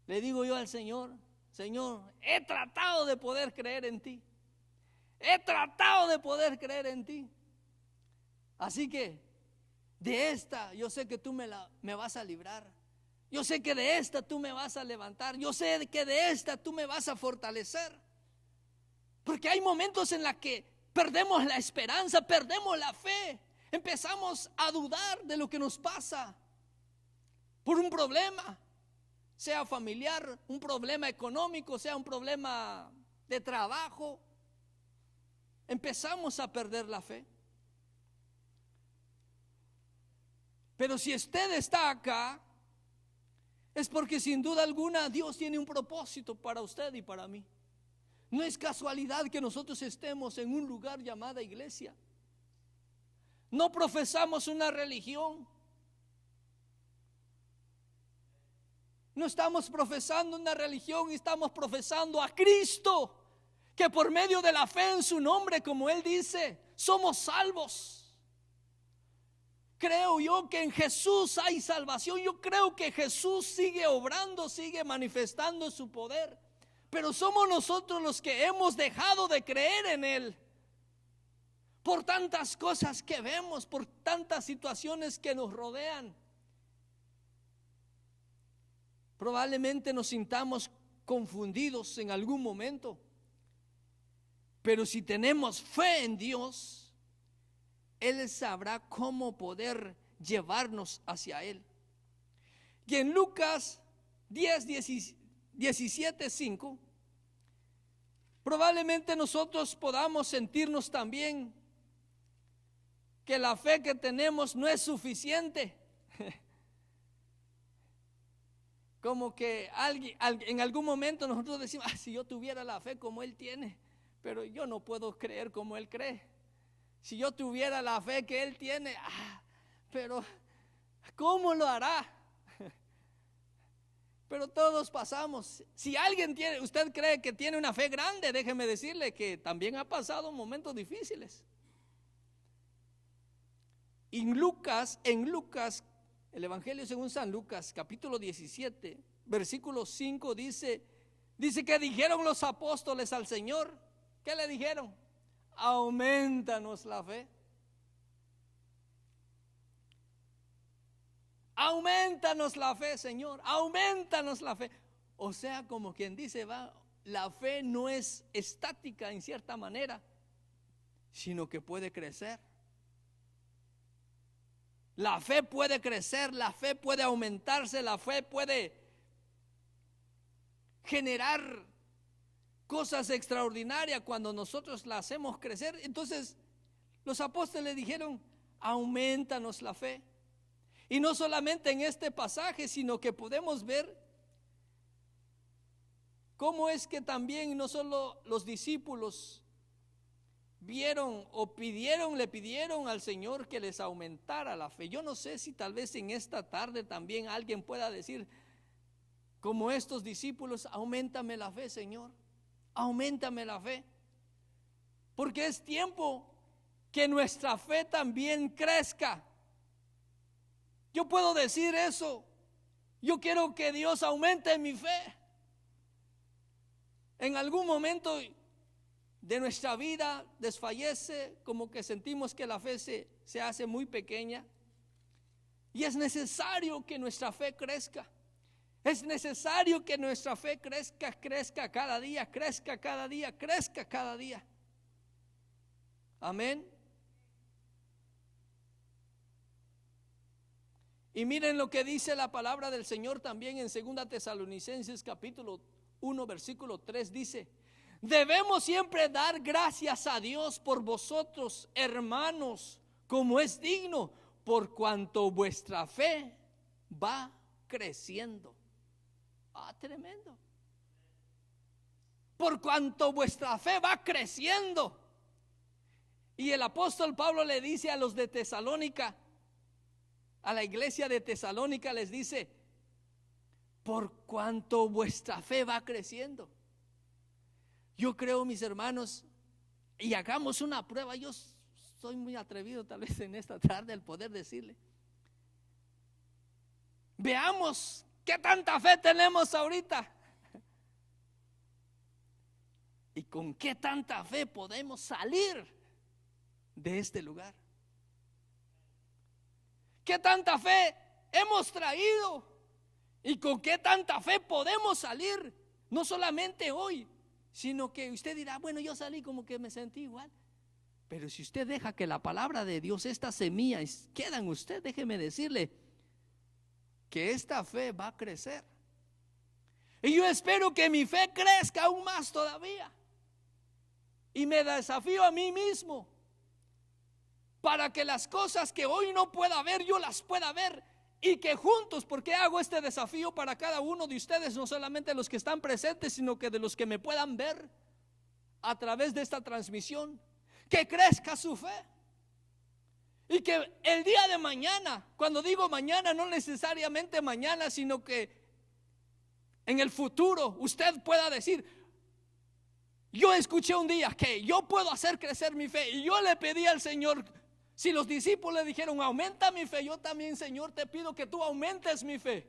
le digo yo al Señor, Señor, he tratado de poder creer en ti. He tratado de poder creer en ti. Así que de esta yo sé que tú me vas a librar. Yo sé que de esta tú me vas a levantar. Yo sé que de esta tú me vas a fortalecer. Porque hay momentos en los que perdemos la esperanza, perdemos la fe. Empezamos a dudar de lo que nos pasa por un problema, sea familiar, un problema económico, sea un problema de trabajo. Empezamos a perder la fe. Pero si usted está acá, es porque sin duda alguna Dios tiene un propósito para usted y para mí. No es casualidad que nosotros estemos en un lugar llamado iglesia. No profesamos una religión. No estamos profesando una religión, estamos profesando a Cristo, que por medio de la fe en su nombre, como Él dice, somos salvos. Creo yo que en Jesús hay salvación. Yo creo que Jesús sigue obrando, sigue manifestando su poder. Pero somos nosotros los que hemos dejado de creer en Él. Por tantas cosas que vemos, por tantas situaciones que nos rodean. Probablemente nos sintamos confundidos en algún momento. Pero si tenemos fe en Dios, Él sabrá cómo poder llevarnos hacia Él. Y en Lucas 10:17:5 Probablemente nosotros podamos sentirnos también que la fe que tenemos no es suficiente. Como que en algún momento nosotros decimos, si yo tuviera la fe como Él tiene, pero yo no puedo creer como Él cree. Si yo tuviera la fe que Él tiene, pero ¿cómo lo hará? Pero todos pasamos. Si usted cree que tiene una fe grande, déjeme decirle que también ha pasado momentos difíciles. En Lucas, el Evangelio según San Lucas, capítulo 17, versículo 5 dice que dijeron los apóstoles al Señor. ¿Qué le dijeron? Aumentanos la fe. Aumentanos la fe, Señor, aumentanos la fe. O sea, como quien dice, la fe no es estática en cierta manera, sino que puede crecer. La fe puede crecer, la fe puede aumentarse, la fe puede generar cosas extraordinarias cuando nosotros la hacemos crecer. Entonces, los apóstoles dijeron, aumentanos la fe. Y no solamente en este pasaje, sino que podemos ver cómo es que también no solo los discípulos vieron o le pidieron al Señor que les aumentara la fe. Yo no sé si tal vez en esta tarde también alguien pueda decir, como estos discípulos, auméntame la fe, Señor, auméntame la fe. Porque es tiempo que nuestra fe también crezca. Yo puedo decir eso. Yo quiero que Dios aumente mi fe. En algún momento de nuestra vida desfallece, como que sentimos que la fe se hace muy pequeña. Y es necesario que nuestra fe crezca. Es necesario que nuestra fe crezca cada día, crezca cada día, crezca cada día. Amén. Y miren lo que dice la palabra del Señor también en 2 Tesalonicenses capítulo 1 versículo 3 dice: debemos siempre dar gracias a Dios por vosotros, hermanos, como es digno, por cuanto vuestra fe va creciendo. Tremendo. Por cuanto vuestra fe va creciendo. Y el apóstol Pablo le dice a los de Tesalónica, a la iglesia de Tesalónica les dice, por cuanto vuestra fe va creciendo. Yo creo, mis hermanos, y hagamos una prueba. Yo soy muy atrevido tal vez en esta tarde al poder decirle, veamos qué tanta fe tenemos ahorita y con qué tanta fe podemos salir de este lugar. ¿Qué tanta fe hemos traído? ¿Y con qué tanta fe podemos salir? No solamente hoy, sino que usted dirá, bueno, yo salí como que me sentí igual. Pero si usted deja que la palabra de Dios, estas semillas quedan en usted, déjeme decirle que esta fe va a crecer. Y yo espero que mi fe crezca aún más todavía. Y me desafío a mí mismo para que las cosas que hoy no pueda ver, yo las pueda ver. Y que juntos, porque hago este desafío para cada uno de ustedes, no solamente los que están presentes, sino que de los que me puedan ver a través de esta transmisión, que crezca su fe. Y que el día de mañana, cuando digo mañana, no necesariamente mañana, sino que en el futuro usted pueda decir, yo escuché un día que yo puedo hacer crecer mi fe. Y yo le pedí al Señor, si los discípulos le dijeron, aumenta mi fe, yo también, Señor, te pido que tú aumentes mi fe.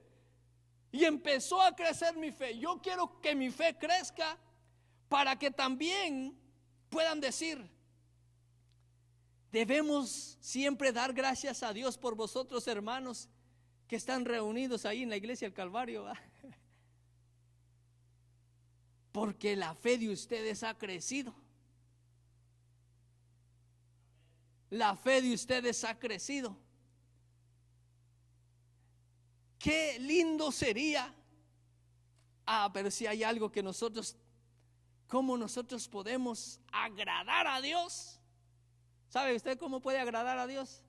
Y empezó a crecer mi fe. Yo quiero que mi fe crezca para que también puedan decir, debemos siempre dar gracias a Dios por vosotros, hermanos, que están reunidos ahí en la iglesia del Calvario, ¿va? Porque la fe de ustedes ha crecido. La fe de ustedes ha crecido. Qué lindo sería. Pero si hay algo que nosotros cómo nosotros podemos agradar a Dios. ¿Sabe usted cómo puede agradar a Dios?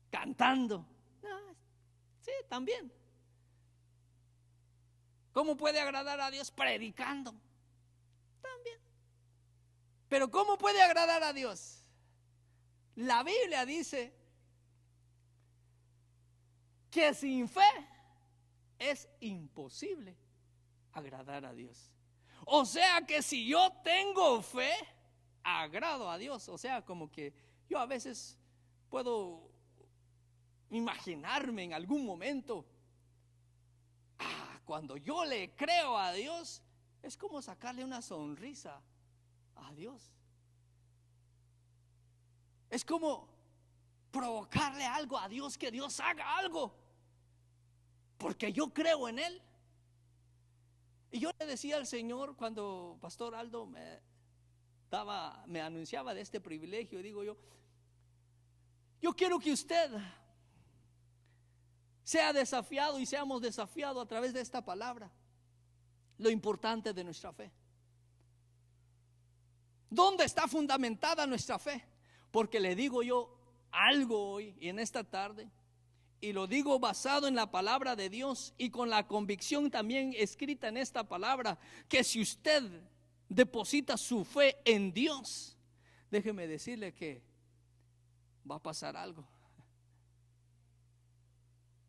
Cantando. Sí, también. ¿Cómo puede agradar a Dios? Predicando. También. Pero ¿cómo puede agradar a Dios? La Biblia dice que sin fe es imposible agradar a Dios. O sea que si yo tengo fe, agrado a Dios. O sea, como que yo a veces puedo imaginarme en algún momento, cuando yo le creo a Dios, es como sacarle una sonrisa a Dios. Es como provocarle algo a Dios, que Dios haga algo, porque yo creo en Él. Y yo le decía al Señor, cuando Pastor Aldo me anunciaba de este privilegio, digo yo quiero que usted sea desafiado y seamos desafiados a través de esta palabra, lo importante de nuestra fe. ¿Dónde está fundamentada nuestra fe? Porque le digo yo algo hoy y en esta tarde, y lo digo basado en la palabra de Dios y con la convicción también escrita en esta palabra, que si usted deposita su fe en Dios, déjeme decirle que va a pasar algo.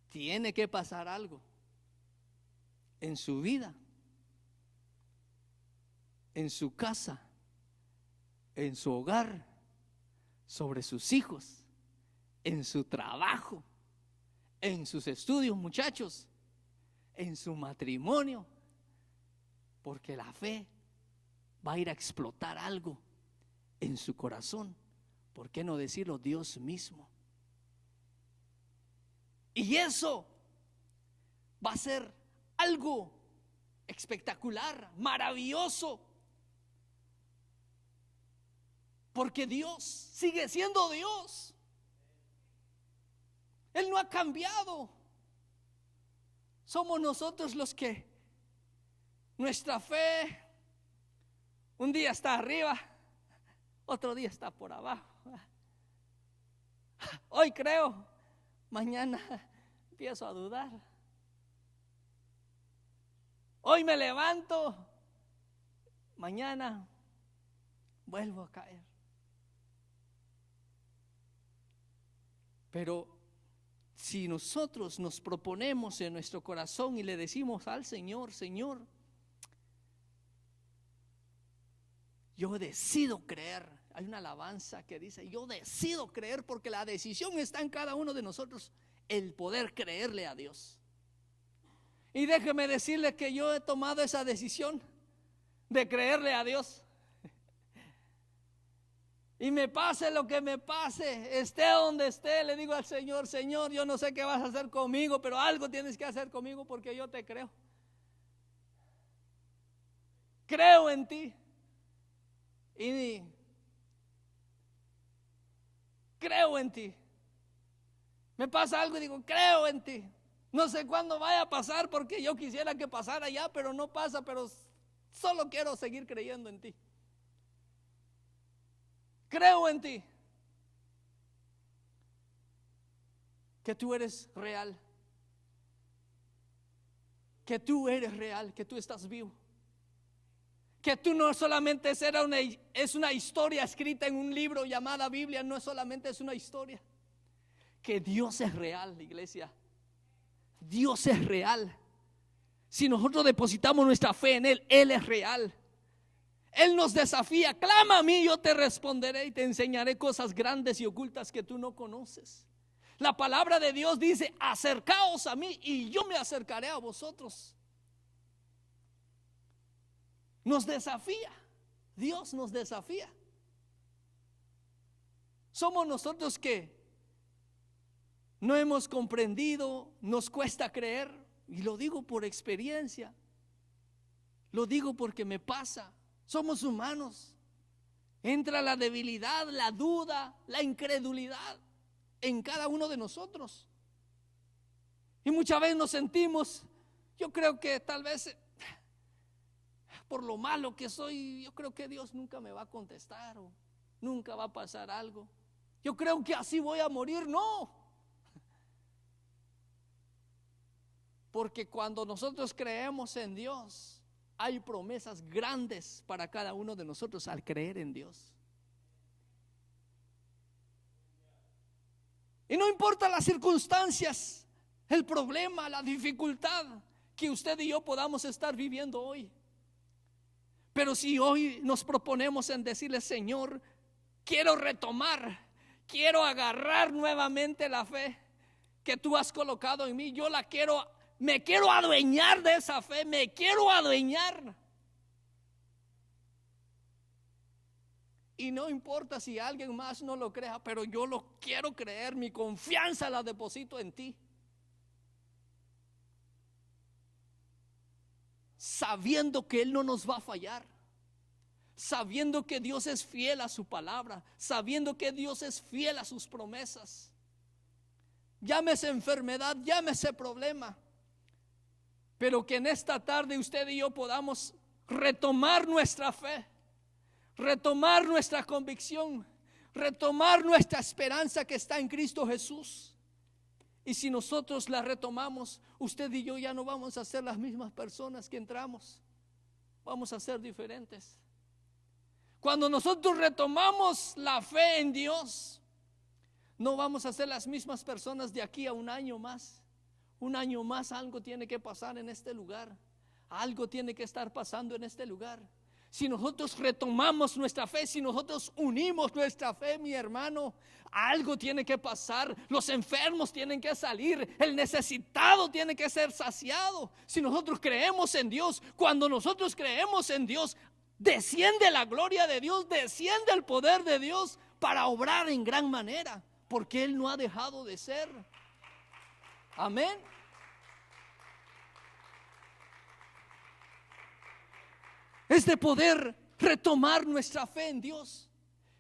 Tiene que pasar algo en su vida, en su casa, en su hogar, sobre sus hijos, en su trabajo, en sus estudios, muchachos, en su matrimonio, porque la fe va a ir a explotar algo en su corazón. ¿Por qué no decirlo? Dios mismo. Y eso va a ser algo espectacular, maravilloso, porque Dios sigue siendo Dios. Él no ha cambiado. Somos nosotros los que nuestra fe un día está arriba, otro día está por abajo. Hoy creo, mañana empiezo a dudar. Hoy me levanto, mañana vuelvo a caer. Pero si nosotros nos proponemos en nuestro corazón y le decimos al Señor: Señor, yo decido creer. Hay una alabanza que dice: yo decido creer, porque la decisión está en cada uno de nosotros, el poder creerle a Dios. Y déjeme decirle que yo he tomado esa decisión de creerle a Dios. Y me pase lo que me pase, esté donde esté, le digo al Señor: Señor, yo no sé qué vas a hacer conmigo, pero algo tienes que hacer conmigo, porque yo te creo. Creo en ti. Y creo en ti. Me pasa algo y digo: creo en ti. No sé cuándo vaya a pasar, porque yo quisiera que pasara ya, pero no pasa. Pero solo quiero seguir creyendo en ti. Creo en ti, que tú eres real, que tú eres real, que tú estás vivo, que tú no solamente es una historia escrita en un libro llamada Biblia. No solamente es una historia, que Dios es real, iglesia. Dios es real. Si nosotros depositamos nuestra fe en Él, Él es real. Él nos desafía: clama a mí, yo te responderé y te enseñaré cosas grandes y ocultas que tú no conoces. La palabra de Dios dice: acercaos a mí y yo me acercaré a vosotros. Nos desafía, Dios nos desafía. Somos nosotros que no hemos comprendido, nos cuesta creer, y lo digo por experiencia, lo digo porque me pasa. Somos humanos. Entra la debilidad, la duda, la incredulidad en cada uno de nosotros. Y muchas veces nos sentimos, yo creo que tal vez por lo malo que soy, yo creo que Dios nunca me va a contestar o nunca va a pasar algo. Yo creo que así voy a morir. No. Porque cuando nosotros creemos en Dios, hay promesas grandes para cada uno de nosotros al creer en Dios. Y no importa las circunstancias, el problema, la dificultad que usted y yo podamos estar viviendo hoy. Pero si hoy nos proponemos en decirle: Señor, quiero retomar, quiero agarrar nuevamente la fe que tú has colocado en mí. Yo me quiero adueñar de esa fe, me quiero adueñar. Y no importa si alguien más no lo crea, pero yo lo quiero creer. Mi confianza la deposito en ti, sabiendo que Él no nos va a fallar, sabiendo que Dios es fiel a su palabra, sabiendo que Dios es fiel a sus promesas. Llámese enfermedad, llámese problema, pero que en esta tarde usted y yo podamos retomar nuestra fe, retomar nuestra convicción, retomar nuestra esperanza que está en Cristo Jesús. Y si nosotros la retomamos, usted y yo ya no vamos a ser las mismas personas que entramos, vamos a ser diferentes. Cuando nosotros retomamos la fe en Dios, no vamos a ser las mismas personas de aquí a un año más. Un año más algo tiene que pasar en este lugar, algo tiene que estar pasando en este lugar. Si nosotros retomamos nuestra fe, si nosotros unimos nuestra fe, mi hermano, algo tiene que pasar. Los enfermos tienen que salir, el necesitado tiene que ser saciado. Si nosotros creemos en Dios, cuando nosotros creemos en Dios, desciende la gloria de Dios, desciende el poder de Dios para obrar en gran manera, porque Él no ha dejado de ser. Amén. Es de poder retomar nuestra fe en Dios.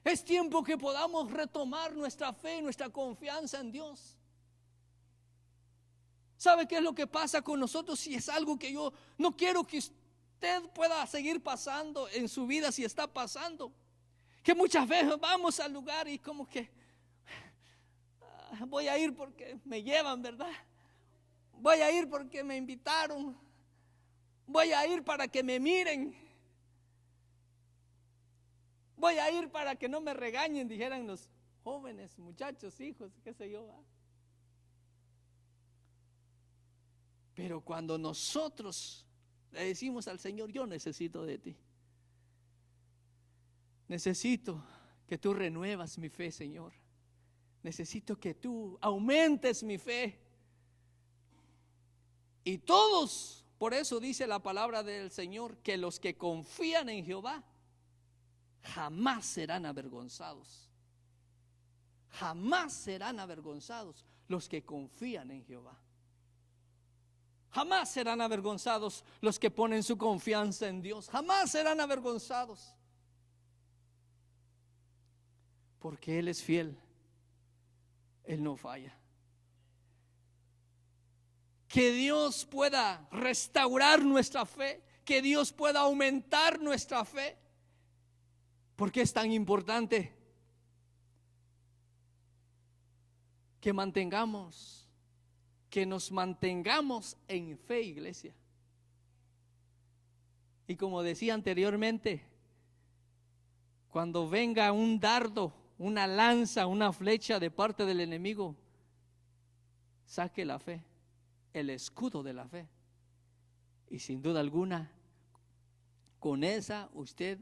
Es tiempo que podamos retomar nuestra fe, nuestra confianza en Dios. ¿Sabe qué es lo que pasa con nosotros? Si es algo que yo no quiero que usted pueda seguir pasando en su vida, si está pasando, que muchas veces vamos al lugar y como que voy a ir porque me llevan, ¿verdad? Voy a ir porque me invitaron. Voy a ir para que me miren. Voy a ir para que no me regañen, dijeran los jóvenes, muchachos, hijos, qué sé yo. Pero cuando nosotros le decimos al Señor: yo necesito de ti, necesito que tú renuevas mi fe, Señor, necesito que tú aumentes mi fe. Y todos, por eso dice la palabra del Señor, que los que confían en Jehová jamás serán avergonzados. Jamás serán avergonzados los que confían en Jehová. Jamás serán avergonzados los que ponen su confianza en Dios. Jamás serán avergonzados, porque Él es fiel, Él no falla. Que Dios pueda restaurar nuestra fe, que Dios pueda aumentar nuestra fe. ¿Por qué es tan importante que nos mantengamos en fe, iglesia? Y como decía anteriormente, cuando venga un dardo, una lanza, una flecha de parte del enemigo, saque la fe, el escudo de la fe, y sin duda alguna con esa usted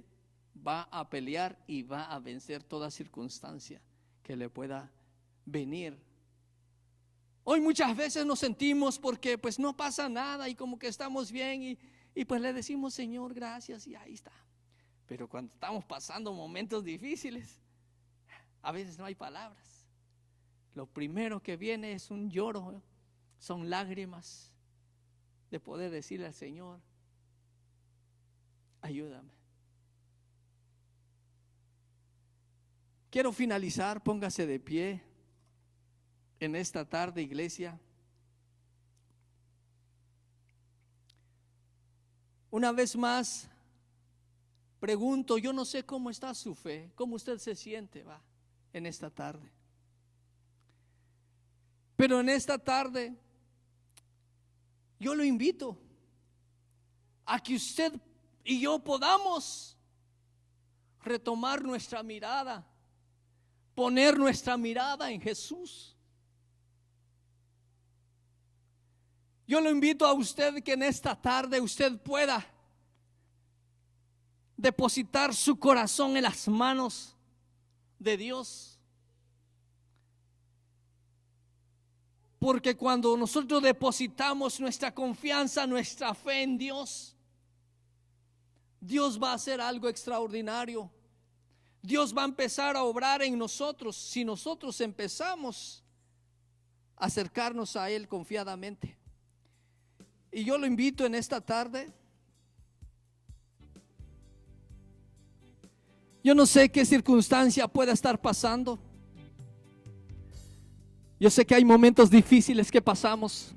va a pelear y va a vencer toda circunstancia que le pueda venir. Hoy muchas veces nos sentimos porque pues no pasa nada y como que estamos bien y pues le decimos: Señor, gracias, y ahí está. Pero cuando estamos pasando momentos difíciles, a veces no hay palabras. Lo primero que viene es un lloro, son lágrimas de poder decirle al Señor: ayúdame. Quiero finalizar, póngase de pie en esta tarde, iglesia. Una vez más, Pregunto, yo no sé cómo está su fe, cómo usted se siente, va, en esta tarde. Pero en esta tarde yo lo invito a que usted y yo podamos retomar nuestra mirada, poner nuestra mirada en Jesús. Yo lo invito a usted que en esta tarde usted pueda depositar su corazón en las manos de Dios. Porque cuando nosotros depositamos nuestra confianza, nuestra fe en Dios, Dios va a hacer algo extraordinario. Dios va a empezar a obrar en nosotros si nosotros empezamos a acercarnos a Él confiadamente. Y yo lo invito en esta tarde. Yo no sé qué circunstancia pueda estar pasando. Yo sé que hay momentos difíciles que pasamos.